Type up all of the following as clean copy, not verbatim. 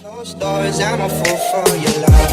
Closed doors, I'm a fool for your love.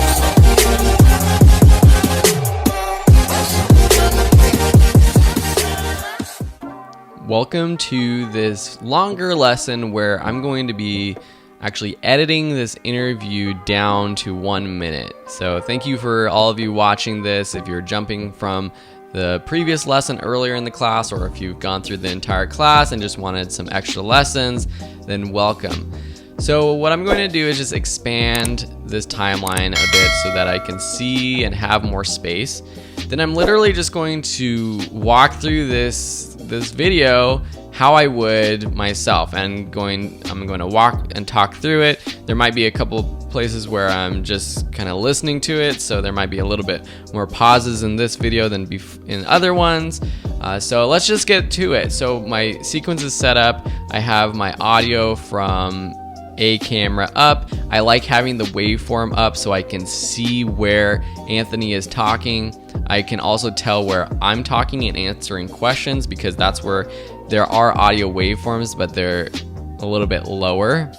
Welcome to this longer lesson where I'm going to be actually editing this interview down to 1 minute. So thank you for all of you watching this. If you're jumping from the previous lesson earlier in the class, or if you've gone through the entire class and just wanted some extra lessons, then welcome. So what I'm going to do is just expand this timeline a bit so that I can see and have more space. Then I'm literally just going to walk through this video how I would myself, and I'm going to walk and talk through it. There might be a couple places where I'm just kind of listening to it, so there might be a little bit more pauses in this video than in other ones. So let's just get to it. So my sequence is set up. I have my audio from a camera up. I like having the waveform up so I can see where Anthony is talking. I can also tell where I'm talking and answering questions, because that's where there are audio waveforms, but they're a little bit lower.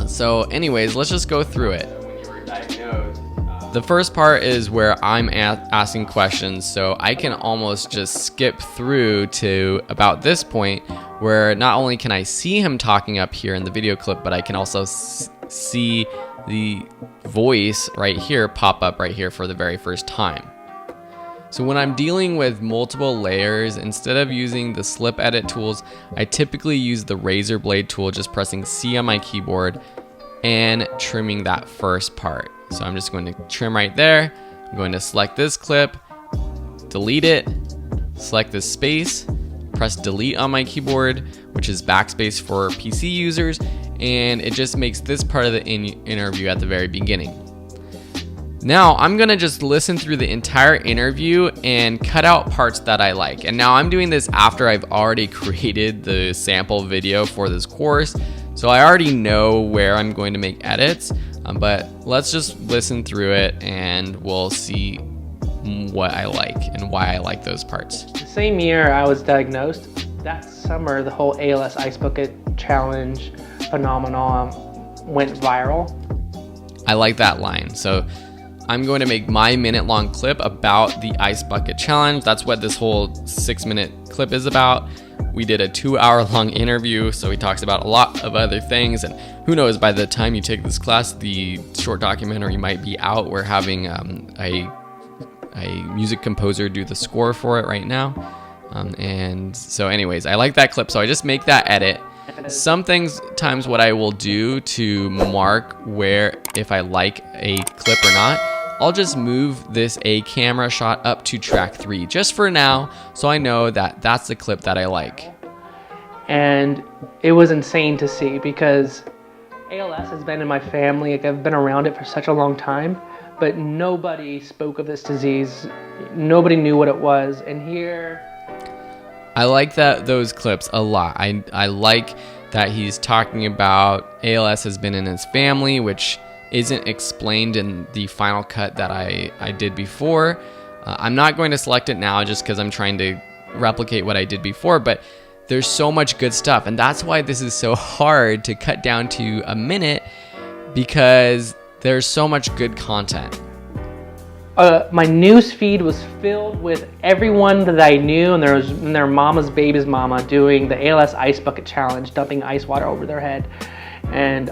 So anyways, let's just go through it. The first part is where I'm asking questions, so I can almost just skip through to about this point where not only can I see him talking up here in the video clip, but I can also see the voice right here pop up right here for the very first time. So when I'm dealing with multiple layers, instead of using the slip edit tools, I typically use the razor blade tool, just pressing C on my keyboard and trimming that first part. So I'm just going to trim right there. I'm going to select this clip, delete it, select this space, press delete on my keyboard, which is backspace for PC users, and it just makes this part of the interview at the very beginning. Now I'm gonna just listen through the entire interview and cut out parts that I like. And now I'm doing this after I've already created the sample video for this course, so I already know where I'm going to make edits, but let's just listen through it and we'll see what I like and why I like those parts. The same year I was diagnosed, that summer the whole ALS Ice Bucket Challenge phenomenon went viral. I like that line. So I'm going to make my minute-long clip about the Ice Bucket Challenge. That's what this whole 6-minute clip is about. We did a 2-hour-long interview, so he talks about a lot of other things, and who knows, by the time you take this class, the short documentary might be out. We're having a music composer do the score for it right now. And so anyways, I like that clip, so I just make that edit. Sometimes what I will do to mark where if I like a clip or not, I'll just move this A camera shot up to track 3 just for now, so I know that that's the clip that I like. And it was insane to see, because ALS has been in my family. Like, I've been around it for such a long time, but nobody spoke of this disease. Nobody knew what it was. And here, I like those clips a lot. I like that he's talking about ALS has been in his family, which isn't explained in the final cut that I did before. I'm not going to select it now just because I'm trying to replicate what I did before, but there's so much good stuff, and that's why this is so hard to cut down to a minute, because there's so much good content. My news feed was filled with everyone that I knew, and their mama's baby's mama doing the ALS Ice Bucket Challenge, dumping ice water over their head. And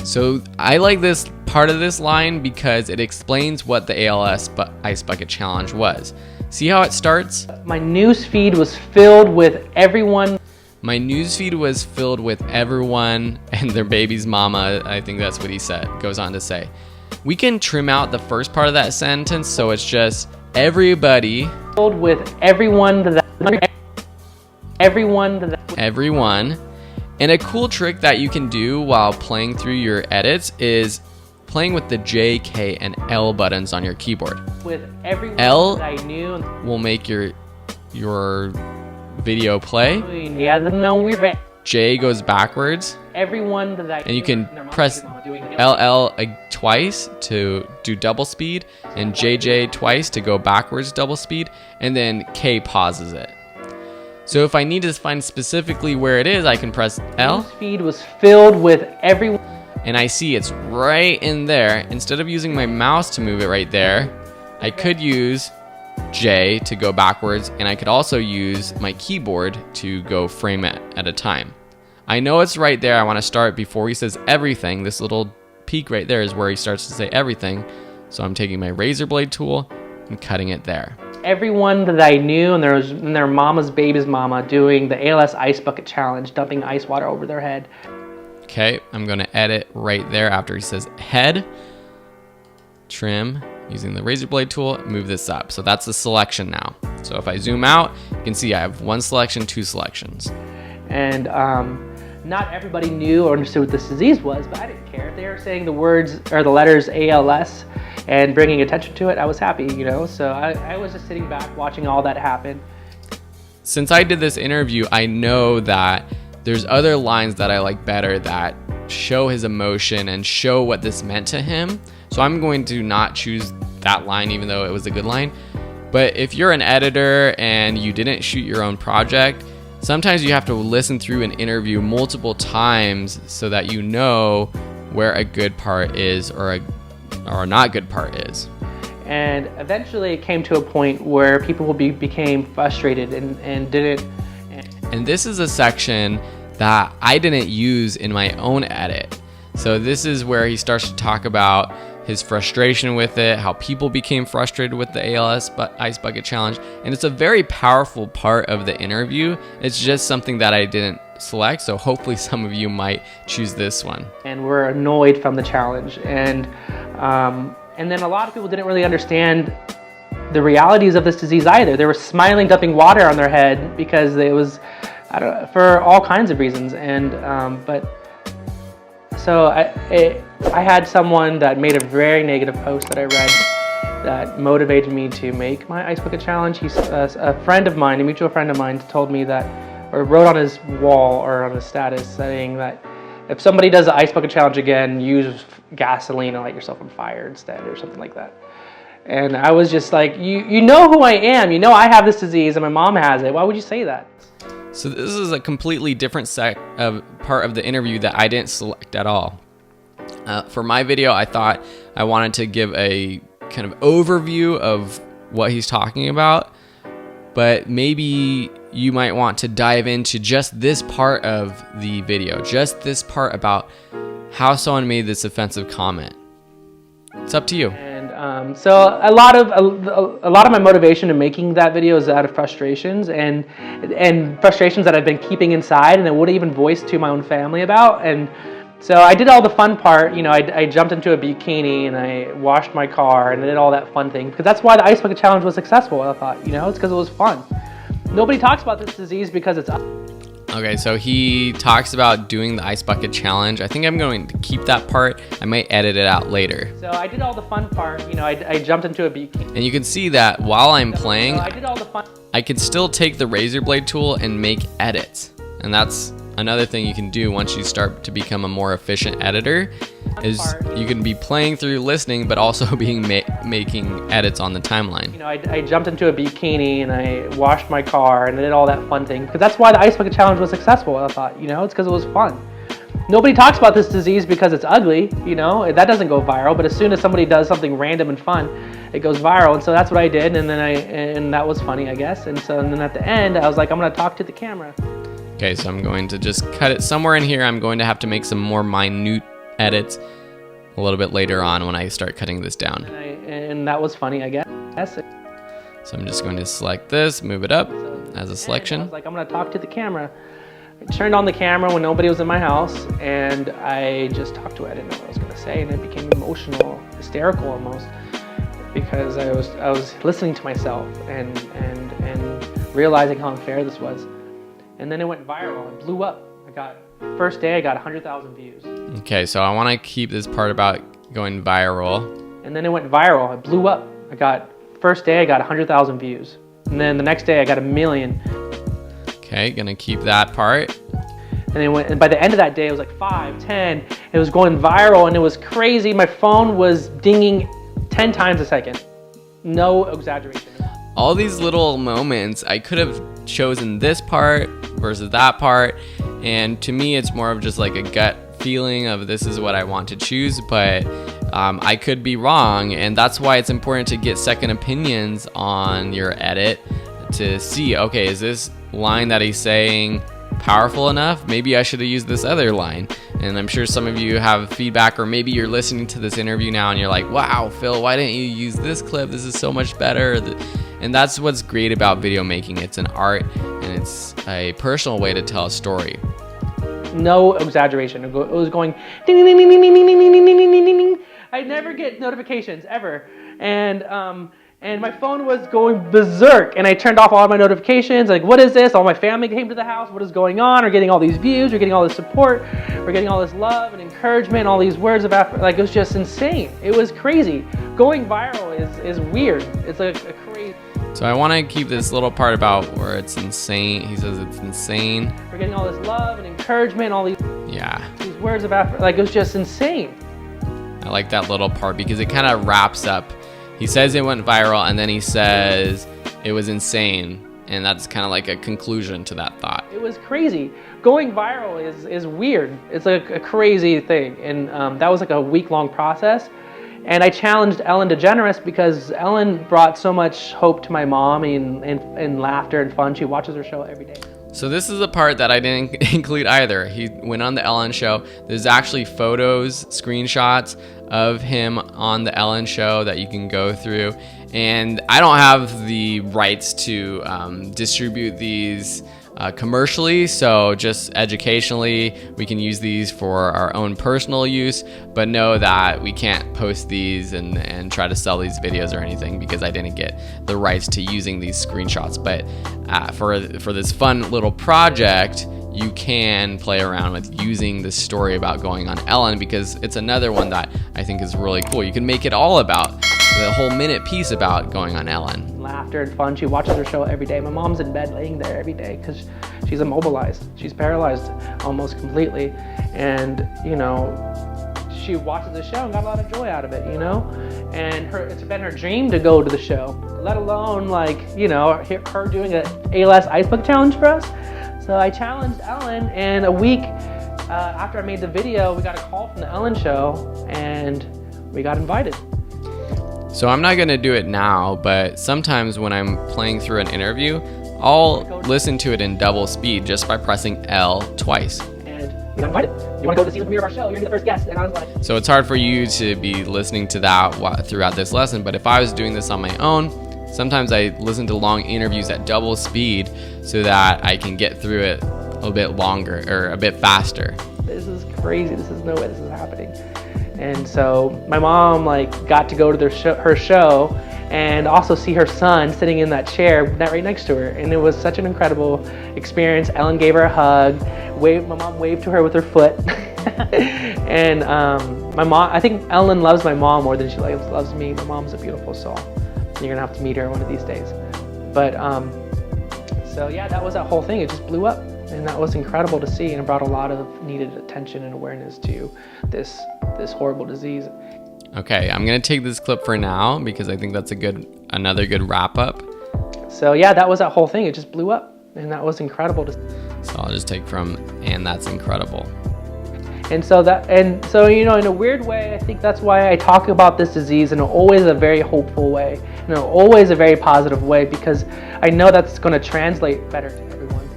so I like this part of this line because it explains what the ALS Ice Bucket Challenge was. See how it starts? My news feed was filled with everyone. My news feed was filled with everyone and their baby's mama. I think that's what he goes on to say. We can trim out the first part of that sentence, so it's just everybody. Filled with everyone. Everyone. And a cool trick that you can do while playing through your edits is playing with the J, K, and L buttons on your keyboard. With everyone L that I knew will make your video play. J goes backwards. Everyone that I and you can press LL twice to do double speed, and JJ twice to go backwards double speed, and then K pauses it. So if I need to find specifically where it is, I can press L. News feed was filled with everyone. and I see it's right in there, instead of using my mouse to move it right there, I could use J to go backwards, and I could also use my keyboard to go frame it at a time. I know it's right there. I want to start before he says everything. This little peak right there is where he starts to say everything. So I'm taking my razor blade tool and cutting it there. Everyone that I knew and their mama's baby's mama doing the ALS ice bucket challenge, dumping ice water over their head. Okay, I'm going to edit right there after he says head, trim, using the razor blade tool, move this up. So that's the selection now. So if I zoom out, you can see I have one selection, two selections. And not everybody knew or understood what this disease was, but I didn't care. If they were saying the words or the letters ALS and bringing attention to it, I was happy, you know? So I was just sitting back watching all that happen. Since I did this interview, I know that there's other lines that I like better that show his emotion and show what this meant to him. So I'm going to not choose that line, even though it was a good line. But if you're an editor and you didn't shoot your own project, sometimes you have to listen through an interview multiple times so that you know where a good part is or a not good part is. And eventually it came to a point where people became frustrated and didn't. And this is a section that I didn't use in my own edit. So this is where he starts to talk about his frustration with it, how people became frustrated with the ALS Ice Bucket Challenge. And it's a very powerful part of the interview. It's just something that I didn't select, so hopefully some of you might choose this one. And we're annoyed from the challenge. And then a lot of people didn't really understand the realities of this disease either. They were smiling, dumping water on their head because it was, I don't know, for all kinds of reasons. And so I had someone that made a very negative post that I read that motivated me to make my Ice Bucket Challenge. He's a friend of mine, a mutual friend of mine, told me that, or wrote on his wall or on his status saying that if somebody does the Ice Bucket Challenge again, use gasoline and light yourself on fire instead, or something like that. And I was just like, you know who I am. You know I have this disease and my mom has it. Why would you say that? So this is a completely different part of the interview that I didn't select at all. For my video, I thought I wanted to give a kind of overview of what he's talking about, but maybe you might want to dive into just this part of the video, just this part about how someone made this offensive comment. It's up to you. And so a lot of my motivation in making that video is out of frustrations and frustrations that I've been keeping inside and I wouldn't even voice to my own family about. And so I did all the fun part, you know, I jumped into a bikini and I washed my car and I did all that fun thing because that's why the Ice Bucket Challenge was successful. I thought, you know, it's because it was fun. Nobody talks about this disease because it's. Okay, so he talks about doing the Ice Bucket Challenge. I think I'm going to keep that part. I might edit it out later. So I did all the fun part, you know, I jumped into a bikini. And you can see that while I'm playing, So I did all the fun. I could still take the razor blade tool and make edits. And that's another thing you can do once you start to become a more efficient editor, is you can be playing through listening, but also being making edits on the timeline. You know, I jumped into a bikini and I washed my car and I did all that fun thing because that's why the Ice Bucket Challenge was successful. I thought, you know, it's because it was fun. Nobody talks about this disease because it's ugly, you know, that doesn't go viral, but as soon as somebody does something random and fun, it goes viral. And so that's what I did, and then and that was funny, I guess. And then at the end, I was like, I'm gonna talk to the camera. Okay, so I'm going to just cut it somewhere in here. I'm going to have to make some more minute edits a little bit later on when I start cutting this down. And that was funny, I guess. So I'm just going to select this, move it up as a selection. I was like, I'm gonna talk to the camera. I turned on the camera when nobody was in my house, and I just talked to it. I didn't know what I was gonna say, and it became emotional, hysterical almost, because I was listening to myself and realizing how unfair this was. And then it went viral. It blew up. First day I got 100,000 views. Okay, so I want to keep this part about going viral. And then it went viral. It blew up. First day I got 100,000 views. And then the next day I got 1 million. Okay, gonna keep that part. And by the end of that day it was like 5, 10. It was going viral and it was crazy. My phone was dinging 10 times a second. No exaggeration. All these little moments, I could have chosen this part versus that part, and to me it's more of just like a gut feeling of this is what I want to choose, but I could be wrong, and that's why it's important to get second opinions on your edit to see, okay, is this line that he's saying powerful enough? Maybe I should have used this other line. And I'm sure some of you have feedback, or maybe you're listening to this interview now and you're like, wow, Phil, why didn't you use this clip? This is so much better. And that's what's great about video making. It's an art, and it's a personal way to tell a story. No exaggeration. It was going ding ding ding ding ding ding ding ding ding ding ding ding. I never get notifications ever, and my phone was going berserk, and I turned off all of my notifications. Like, what is this? All my family came to the house. What is going on? We're getting all these views. We're getting all this support. We're getting all this love and encouragement. And all these words of like, it was just insane. It was crazy. Going viral is weird. It's like a crazy. So I want to keep this little part about where it's insane. He says it's insane. We're getting all this love and encouragement. All these words of like, it was just insane. I like that little part because it kind of wraps up. He says it went viral, and then he says it was insane, and that's kind of like a conclusion to that thought. It was crazy. Going viral is weird. It's like a crazy thing, and that was like a week-long process. And I challenged Ellen DeGeneres because Ellen brought so much hope to my mom and laughter and fun. She watches her show every day. So this is a part that I didn't include either. He went on the Ellen show. There's actually photos, screenshots of him on the Ellen show that you can go through. And I don't have the rights to distribute these commercially, so just educationally, we can use these for our own personal use, but know that we can't post these and try to sell these videos or anything because I didn't get the rights to using these screenshots. But for this fun little project, you can play around with using this story about going on Ellen, because it's another one that I think is really cool. You can make it all about the whole minute piece about going on Ellen. Laughter and fun. She watches her show every day. My mom's in bed laying there every day because she's immobilized. She's paralyzed almost completely. And, you know, she watches the show and got a lot of joy out of it, you know? And it's been her dream to go to the show, let alone, like, you know, her doing an ALS Ice Bucket Challenge for us. So I challenged Ellen, and a week after I made the video, we got a call from the Ellen show, and we got invited. So I'm not going to do it now, but sometimes when I'm playing through an interview, I'll listen to it in double speed just by pressing L twice. And we got invited. You want to go to the season premiere of our show? You're going to be the first guest. And I was like... So it's hard for you to be listening to that throughout this lesson, but if I was doing this on my own, sometimes I listen to long interviews at double speed so that I can get through it a little bit longer or a bit faster. This is crazy. This is no way this is happening. And so my mom got to go to her show and also see her son sitting in that chair right next to her. And it was such an incredible experience. Ellen gave her a hug. My mom waved to her with her foot. And my mom, I think Ellen loves my mom more than she loves me. My mom's a beautiful soul. You're gonna have to meet her one of these days. But so yeah, that was that whole thing. It just blew up, and that was incredible to see, and it brought a lot of needed attention and awareness to this horrible disease. Okay, I'm gonna take this clip for now because I think that's another good wrap up. So yeah, that was that whole thing. It just blew up, and that was incredible to. So I'll just take from, and that's incredible. And so you know, in a weird way, I think that's why I talk about this disease in always a very hopeful way, you know, always a very positive way, because I know that's going to translate better to everyone.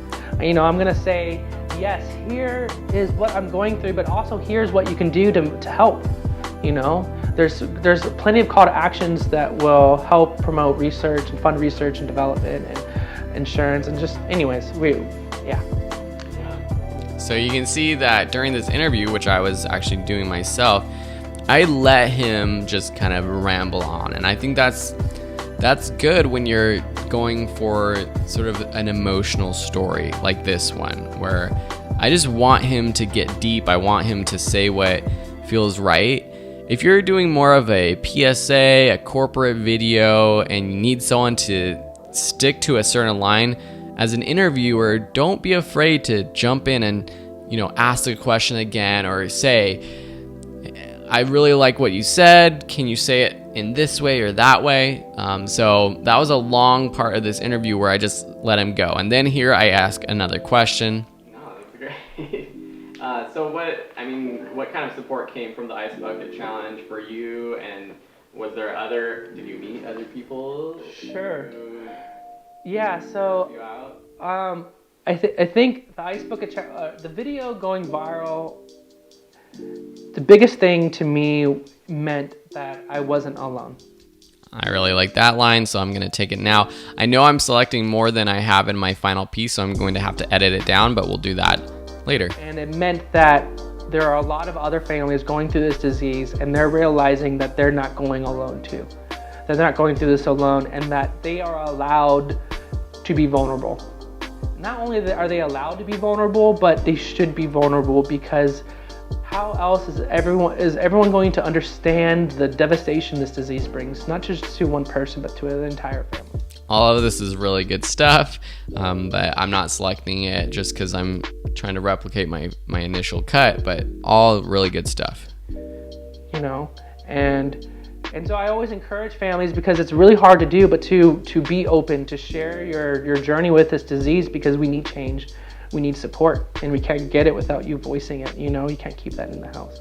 You know, I'm going to say, yes, here is what I'm going through, but also here's what you can do to help. You know, there's plenty of call to actions that will help promote research and fund research and development and insurance and just, anyways, yeah. So you can see that during this interview, which I was actually doing myself, I let him just kind of ramble on. And I think that's good when you're going for sort of an emotional story like this one, where I just want him to get deep. I want him to say what feels right. If you're doing more of a PSA, a corporate video, and you need someone to stick to a certain line, as an interviewer, don't be afraid to jump in and, you know, ask the question again, or say, I really like what you said. Can you say it in this way or that way? So that was a long part of this interview where I just let him go. And then here I ask another question. No, that's great. So what kind of support came from the Ice Bucket Challenge for you, and did you meet other people? Sure. Yeah, so I think the Ice Bucket the video going viral, the biggest thing to me meant that I wasn't alone. I really like that line, so I'm going to take it now. I know I'm selecting more than I have in my final piece, so I'm going to have to edit it down, but we'll do that later. And it meant that there are a lot of other families going through this disease, and they're realizing that they're not going alone too. They're not going through this alone, and that they are allowed to be vulnerable. Not only are they allowed to be vulnerable, but they should be vulnerable, because how else is everyone going to understand the devastation this disease brings, not just to one person, but to an entire family? All of this is really good stuff, but I'm not selecting it just because I'm trying to replicate my initial cut, but all really good stuff. You know, and so I always encourage families, because it's really hard to do, but to be open, to share your journey with this disease, because we need change, we need support, and we can't get it without you voicing it. You know, you can't keep that in the house.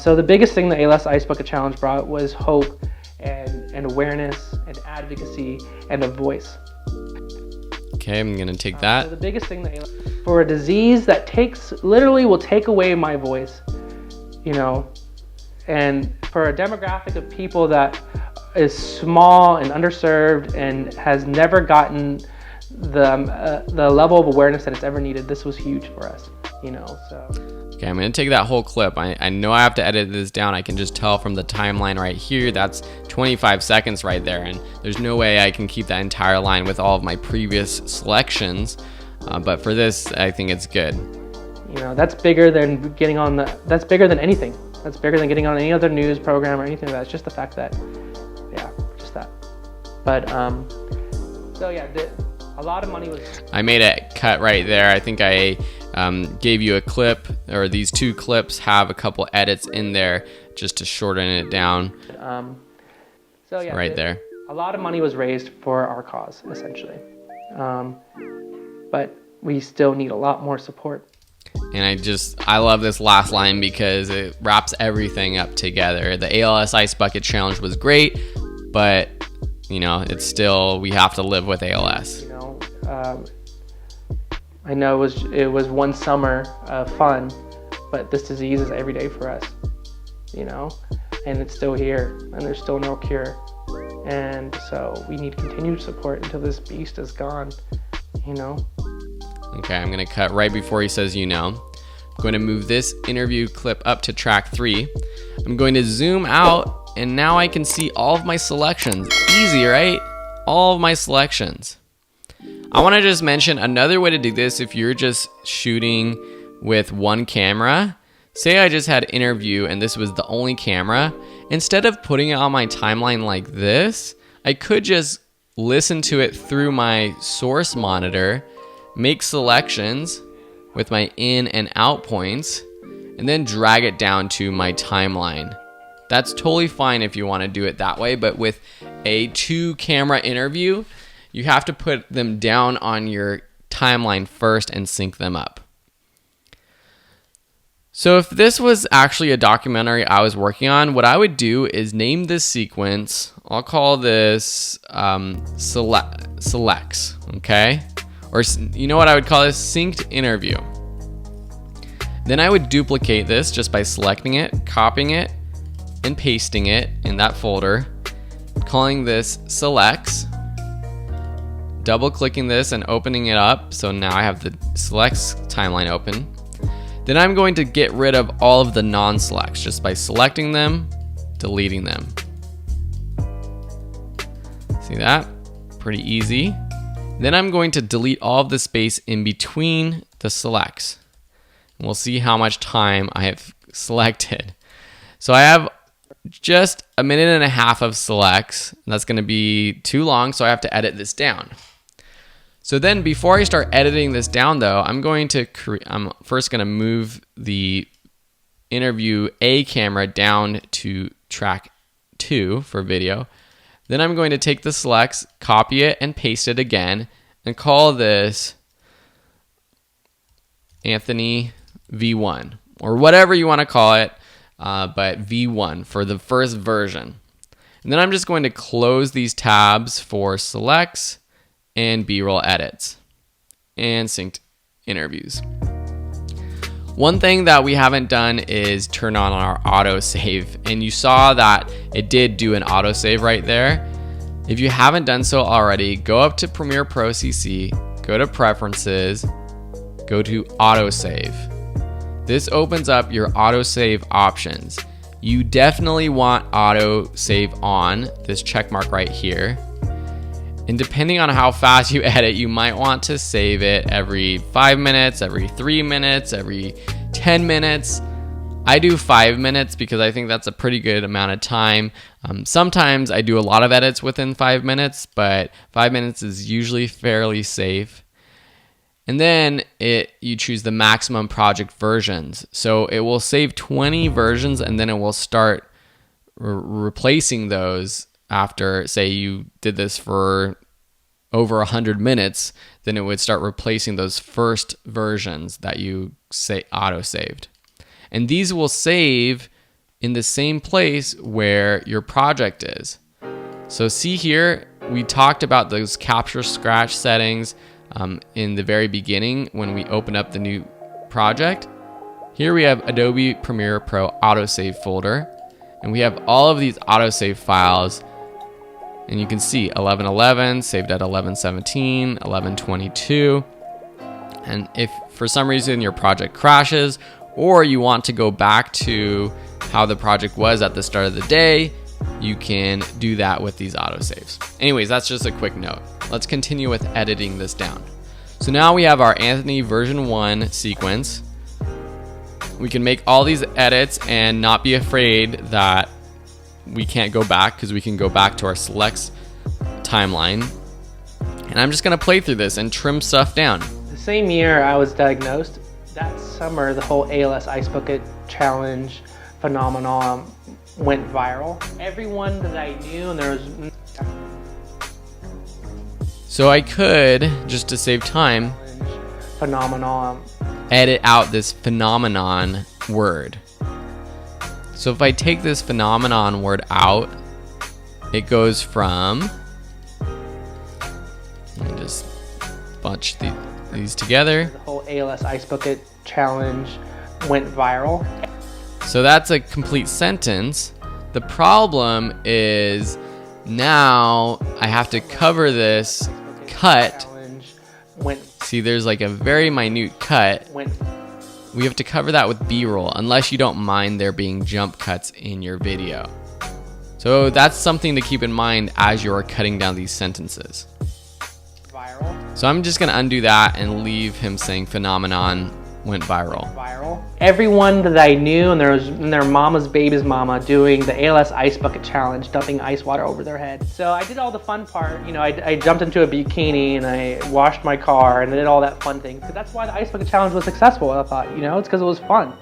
So the biggest thing the ALS Ice Bucket Challenge brought was hope and awareness and advocacy and a voice. Okay, I'm gonna take that. So the biggest thing that for a disease that literally will take away my voice, you know, and for a demographic of people that is small and underserved and has never gotten the level of awareness that it's ever needed, this was huge for us, you know. So okay, I'm gonna take that whole clip. I know I have to edit this down. I can just tell from the timeline right here, that's 25 seconds right there, and there's no way I can keep that entire line with all of my previous selections, but for this I think it's good. You know, that's bigger than that's bigger than anything. That's bigger than getting on any other news program or anything like that. It's just the fact that, yeah, just that. But so yeah, a lot of money was. I made a cut right there. I think I gave you a clip, or these two clips have a couple edits in there just to shorten it down. So yeah, right there. A lot of money was raised for our cause, essentially, but we still need a lot more support. And I love this last line because it wraps everything up together. The ALS Ice Bucket Challenge was great, but you know, it's still, we have to live with ALS. You know, I know it was one summer of fun, but this disease is every day for us, you know, and it's still here, and there's still no cure. And so we need continued support until this beast is gone, you know. Okay, I'm gonna cut right before he says, you know. I'm going to move this interview clip up to track 3. I'm going to zoom out, and now I can see all of my selections. Easy, right? All of my selections. I want to just mention another way to do this if you're just shooting with one camera. Say I just had interview and this was the only camera. Instead of putting it on my timeline like this, I could just listen to it through my source monitor, make selections with my in and out points, and then drag it down to my timeline. That's totally fine if you want to do it that way, but with a 2-camera interview, you have to put them down on your timeline first and sync them up. So if this was actually a documentary I was working on, what I would do is name this sequence, I'll call this selects, okay? Or you know what I would call this? Synced interview. Then I would duplicate this just by selecting it, copying it, and pasting it in that folder, calling this selects, double clicking this and opening it up. So now I have the selects timeline open. Then I'm going to get rid of all of the non-selects just by selecting them, deleting them. See that? Pretty easy. Then I'm going to delete all of the space in between the selects. And we'll see how much time I have selected. So I have just 1.5 minutes of selects. That's going to be too long, so I have to edit this down. So then before I start editing this down though, I'm first going to move the interview A camera down to track 2 for video. Then I'm going to take the selects, copy it, and paste it again, and call this Anthony V1 or whatever you want to call it, but V1 for the first version. And then I'm just going to close these tabs for selects and B-roll edits and synced interviews. One thing that we haven't done is turn on our autosave, and you saw that it did do an autosave right there. If you haven't done so already, go up to Premiere Pro CC, go to Preferences, go to Autosave. This opens up your autosave options. You definitely want autosave on, this check mark right here. And depending on how fast you edit, you might want to save it every 5 minutes, every 3 minutes, every 10 minutes. I do 5 minutes because I think that's a pretty good amount of time. Sometimes I do a lot of edits within 5 minutes, but 5 minutes is usually fairly safe. And then you choose the maximum project versions. So it will save 20 versions, and then it will start replacing those after, say you did this for over 100 minutes, then it would start replacing those first versions that you auto-saved. And these will save in the same place where your project is. So see here, we talked about those capture scratch settings in the very beginning when we open up the new project. Here we have Adobe Premiere Pro autosave folder, and we have all of these autosave files, and you can see 11:11 saved at 11:17, 11:22. And if for some reason your project crashes or you want to go back to how the project was at the start of the day, you can do that with these autosaves. Anyways, that's just a quick note. Let's continue with editing this down. So now we have our Anthony version 1 sequence. We can make all these edits and not be afraid that we can't go back, because we can go back to our selects timeline. And I'm just gonna play through this and trim stuff down. The same year I was diagnosed, that summer the whole ALS Ice Bucket Challenge phenomenon went viral. Everyone that I knew, and there was... So I could, just to save time, phenomenon, edit out this phenomenon word. So if I take this phenomenon word out, it goes from, let me just bunch these together. The whole ALS Ice Bucket Challenge went viral. So that's a complete sentence. The problem is now I have to cover this cut. See, there's like a very minute cut. We have to cover that with B-roll, unless you don't mind there being jump cuts in your video. So that's something to keep in mind as you're cutting down these sentences. So I'm just gonna undo that and leave him saying phenomenon went viral. Everyone that I knew and their mama's baby's mama doing the ALS Ice Bucket Challenge, dumping ice water over their head. So I did all the fun part. You know, I jumped into a bikini and I washed my car and I did all that fun thing. So that's why the Ice Bucket Challenge was successful. I thought, you know, it's because it was fun.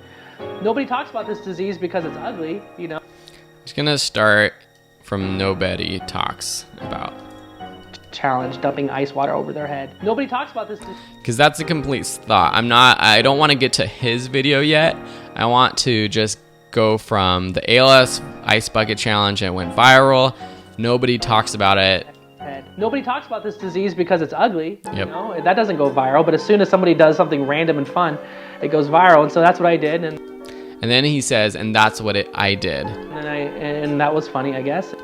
Nobody talks about this disease because it's ugly, you know. Just gonna start from nobody talks about. Challenge, dumping ice water over their head. Nobody talks about this because that's a complete thought. I don't want to get to his video yet. I want to just go from the ALS Ice Bucket Challenge and it went viral. Nobody talks about it. Nobody talks about this disease because it's ugly. Yep. You know? That doesn't go viral, but as soon as somebody does something random and fun, it goes viral. And so that's what I did. And then he says, and that's what I did. And that was funny, I guess.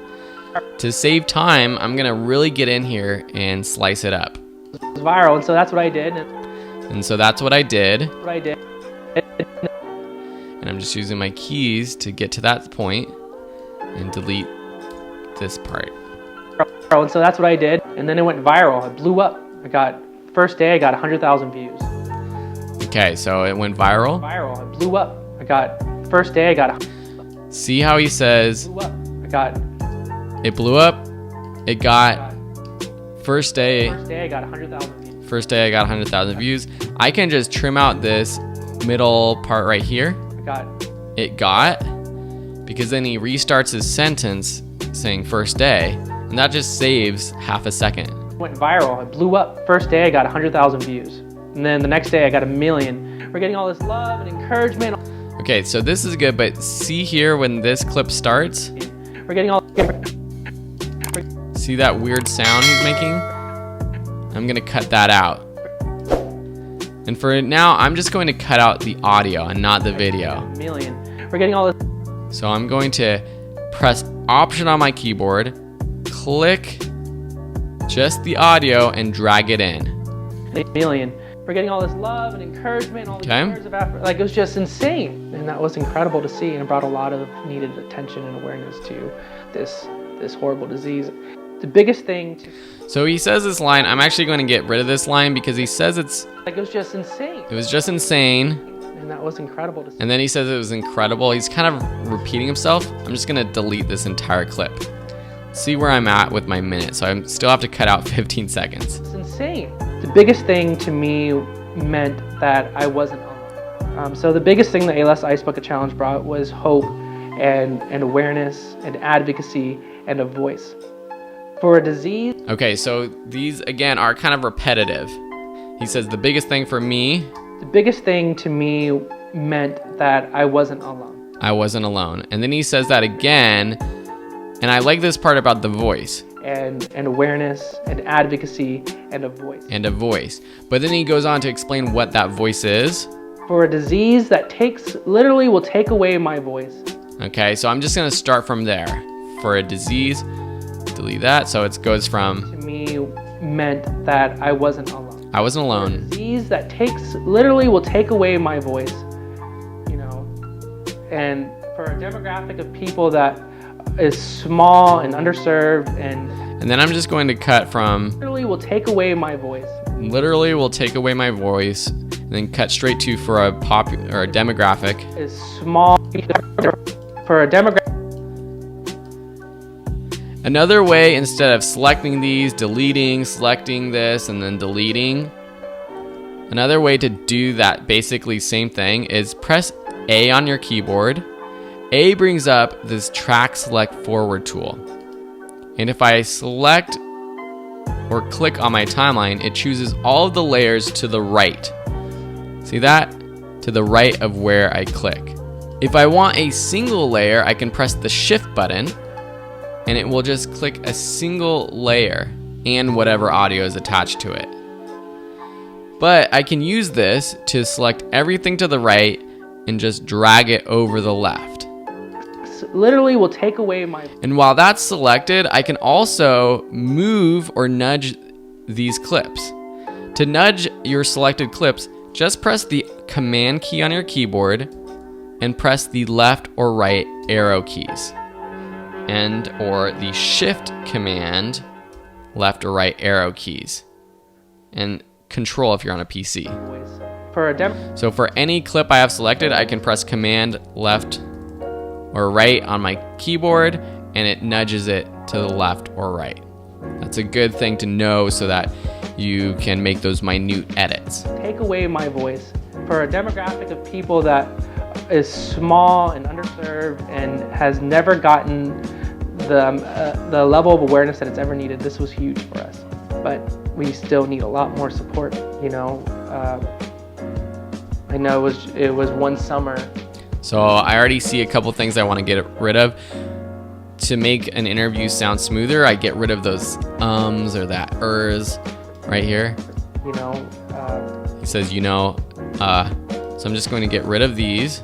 To save time, I'm gonna really get in here and slice it up. It was viral, and so that's what I did. And so that's what I did. And I'm just using my keys to get to that point and delete this part. And so that's what I did. And then it went viral. It blew up. First day I got 100,000 views. Okay, so it went viral. It blew up. First day I got. See how he says. It blew up. It got first day I got 100,000 views. First day I got 100,000 views. I can just trim out this middle part right here. It got, because then he restarts his sentence saying first day, and that just saves half a second. It went viral. It blew up. First day I got 100,000 views. And then the next day I got 1 million. We're getting all this love and encouragement. Okay, so this is good, but see here when this clip starts? We're getting all... See that weird sound he's making? I'm gonna cut that out. And for now, I'm just going to cut out the audio and not the video. We're getting all this... So I'm going to press Option on my keyboard, click just the audio, and drag it in. We're getting all this love and encouragement, all these Okay. words of affirmation. Like, it was just insane, and that was incredible to see, and it brought a lot of needed attention and awareness to this horrible disease. The biggest thing. So he says this line. I'm actually going to get rid of this line because he says it's. Like, it was just insane. It was just insane. And that was incredible to see. And then he says it was incredible. He's kind of repeating himself. I'm just gonna delete this entire clip. See where I'm at with my minute. So I still have to cut out 15 seconds. It's insane. The biggest thing to me meant that I wasn't alone. So the biggest thing the ALS Ice Bucket Challenge brought was hope and awareness and advocacy and a voice. For a disease. Okay, so these again are kind of repetitive. He says the biggest thing for me. The biggest thing to me meant that I wasn't alone. I wasn't alone. And then he says that again. And I like this part about the voice. And awareness and advocacy and a voice. And a voice. But then he goes on to explain what that voice is. For a disease that literally will take away my voice. Okay, so I'm just gonna start from there. For a disease, delete that. So it goes from. To me meant that I wasn't alone. I wasn't For a alone. disease that literally will take away my voice, you know, and for a demographic of people that is small and underserved and then I'm just going to cut from. literally will take away my voice. Literally will take away my voice, and then cut straight to for a demographic. Is small for a demographic. Another way, instead of selecting these, deleting, selecting this, and then deleting, another way to do that basically same thing is press A on your keyboard. A brings up this track select forward tool. And if I select or click on my timeline, it chooses all of the layers to the right. See that? To the right of where I click. If I want a single layer, I can press the Shift button, and it will just click a single layer and whatever audio is attached to it. But I can use this to select everything to the right and just drag it over the left. Literally will take away my. And while that's selected, I can also move or nudge these clips. To nudge your selected clips, just press the Command key on your keyboard and press the left or right arrow keys. And or the Shift command, left or right arrow keys, and Control if you're on a PC. So for any clip I have selected, I can press Command left or right on my keyboard, and it nudges it to the left or right. That's a good thing to know so that you can make those minute edits. Take away my voice. For a demographic of people that is small and underserved and has never gotten the level of awareness that it's ever needed, this was huge for us. But we still need a lot more support. You know, I know it was one summer. So I already see a couple things I want to get rid of. To make an interview sound smoother, I get rid of those ums or that ers right here. You know, he says, you know, so I'm just going to get rid of these.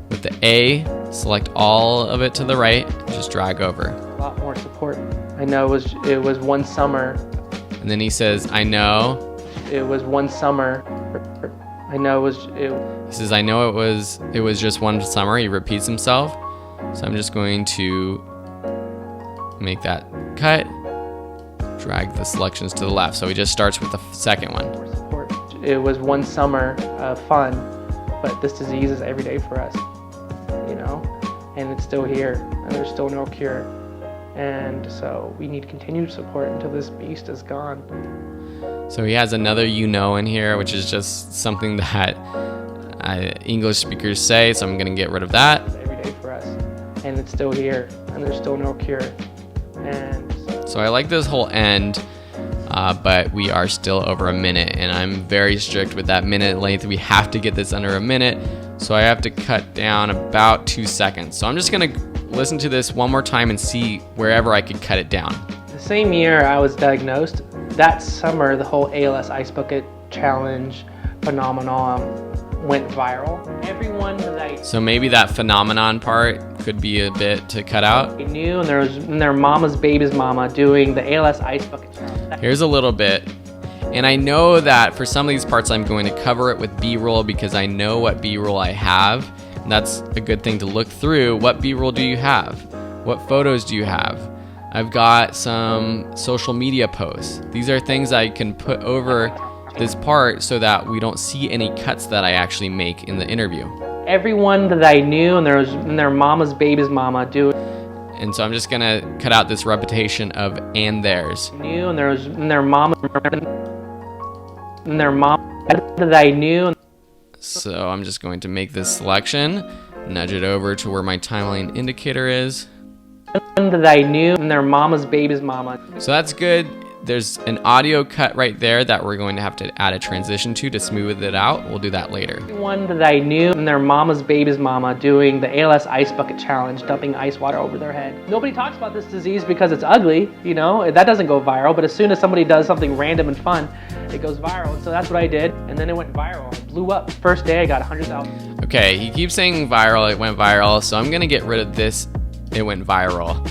With the A, select all of it to the right, just drag over. A lot more support. I know it was one summer. And then he says, I know. It was one summer. I know He says, I know it was just one summer. He repeats himself. So I'm just going to make that cut. Drag the selections to the left. So he just starts with the second one. More support. It was one summer of fun, but this disease is every day for us, you know, and it's still here, and there's still no cure. And so we need continued support until this beast is gone. So he has another you know in here, which is just something that English speakers say, so I'm going to get rid of that. It's every day for us, and it's still here, and there's still no cure. And so I like this whole end but we are still over a minute, and I'm very strict with that minute length. We have to get this under a minute, so I have to cut down about 2 seconds. So I'm just gonna listen to this one more time and see wherever I could cut it down. The same year I was diagnosed, that summer the whole ALS Ice Bucket Challenge phenomenon went viral. Everyone that I So maybe that phenomenon part could be a bit to cut out. knew, and there was their mama's baby's mama doing the ALS Ice Bucket Challenge. Here's a little bit. And I know that for some of these parts I'm going to cover it with B-roll because I know what B-roll I have. And that's a good thing to look through. What B-roll do you have? What photos do you have? I've got some social media posts. These are things I can put over this part so that we don't see any cuts that I actually make in the interview. Everyone that I knew, and there was their mama's baby's mama doing. And so I'm just gonna cut out this repetition of and theirs. Knew, and there was their mama, and their mom that I knew. So I'm just going to make this selection, nudge it over to where my timeline indicator is. That I knew, and their mama's baby's mama. So that's good. There's an audio cut right there that we're going to have to add a transition to smooth it out. We'll do that later. Everyone that I knew, and their mama's baby's mama doing the ALS Ice Bucket Challenge, dumping ice water over their head. Nobody talks about this disease because it's ugly, you know, that doesn't go viral, but as soon as somebody does something random and fun, it goes viral. And so that's what I did, and then it went viral. It blew up. First day I got 100,000. Okay, he keeps saying viral, it went viral, so I'm gonna get rid of this, it went viral,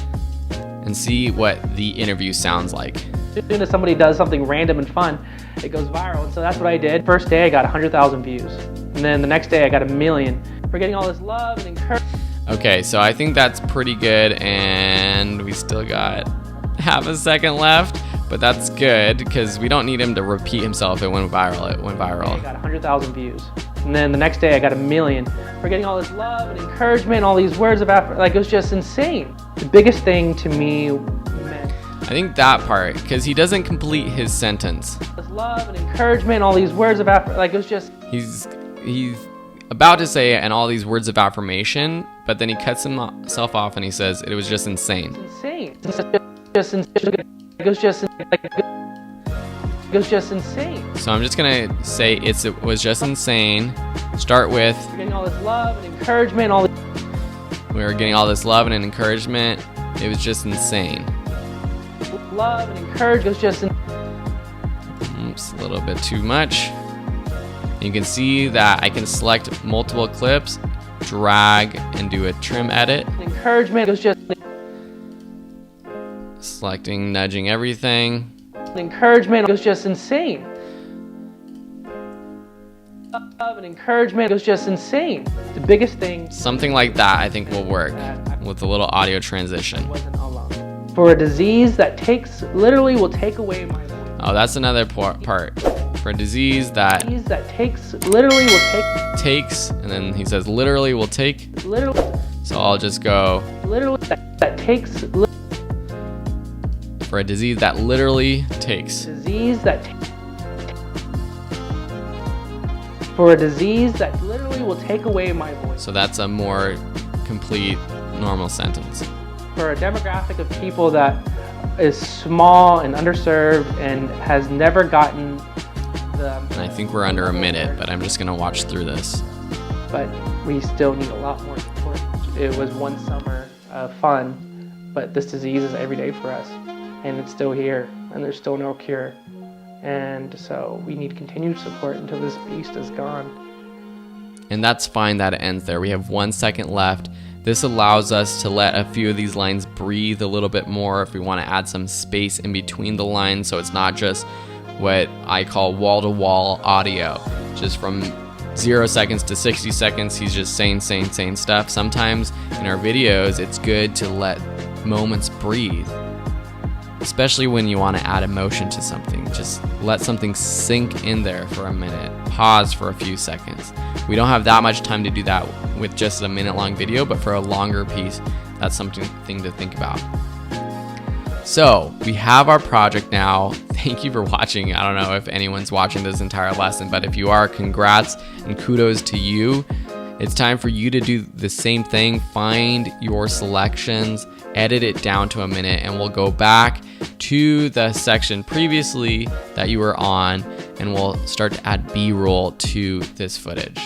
and see what the interview sounds like. As soon as somebody does something random and fun, it goes viral. And so that's what I did. First day I got 100,000 views. And then the next day I got 1 million. We're getting all this love and encouragement. Okay, so I think that's pretty good, and we still got half a second left, but that's good because we don't need him to repeat himself. It went viral, it went viral. I got 100,000 views. And then the next day I got 1 million. We're getting all this love and encouragement, all these words of affirmation. Like, it was just insane. The biggest thing to me meant I think that part, because he doesn't complete his sentence. this love and encouragement, all these words of affirmation. Like, it was just He's about to say and all these words of affirmation, but then he cuts himself off and he says it was just insane. insane. It was just insane. So I'm just gonna say it was just insane. Start with We're getting all this love and encouragement, all this we were getting all this love and encouragement. It was just insane. love and encouragement. It was just Oops, a little bit too much. You can see that I can select multiple clips, drag, and do a trim edit. encouragement. It was just Selecting, nudging everything. encouragement. It was just insane. Love and encouragement. It was just insane. The biggest thing Something like that I think will work with a little audio transition. wasn't alone. For a disease that literally will take away my voice. Oh, that's another part. For a disease that Disease that literally will take, takes, and then he says literally will take. literally, So I'll just go literally that takes, for a disease that literally takes. disease that for a disease that literally will take away my voice. So that's a more complete normal sentence. For a demographic of people that is small and underserved and has never gotten the, And I think we're under a minute, but I'm just gonna watch through this. but we still need a lot more support. It was one summer of fun, but this disease is every day for us, and it's still here, and there's still no cure. And so we need continued support until this beast is gone. And that's fine that it ends there. We have 1 second left. This allows us to let a few of these lines breathe a little bit more if we want to add some space in between the lines, so it's not just what I call wall-to-wall audio, just from 0 seconds to 60 seconds he's just saying stuff. Sometimes in our videos it's good to let moments breathe, especially when you want to add emotion to something. Just let something sink in there for a minute, pause for a few seconds. We don't have that much time to do that with just a minute-long video, but for a longer piece, that's something to think about. So we have our project now. Thank you for watching. I don't know if anyone's watching this entire lesson, but if you are, congrats and kudos to you. It's time for you to do the same thing. Find your selections, edit it down to a minute, and we'll go back to the section previously that you were on, and we'll start to add B-roll to this footage.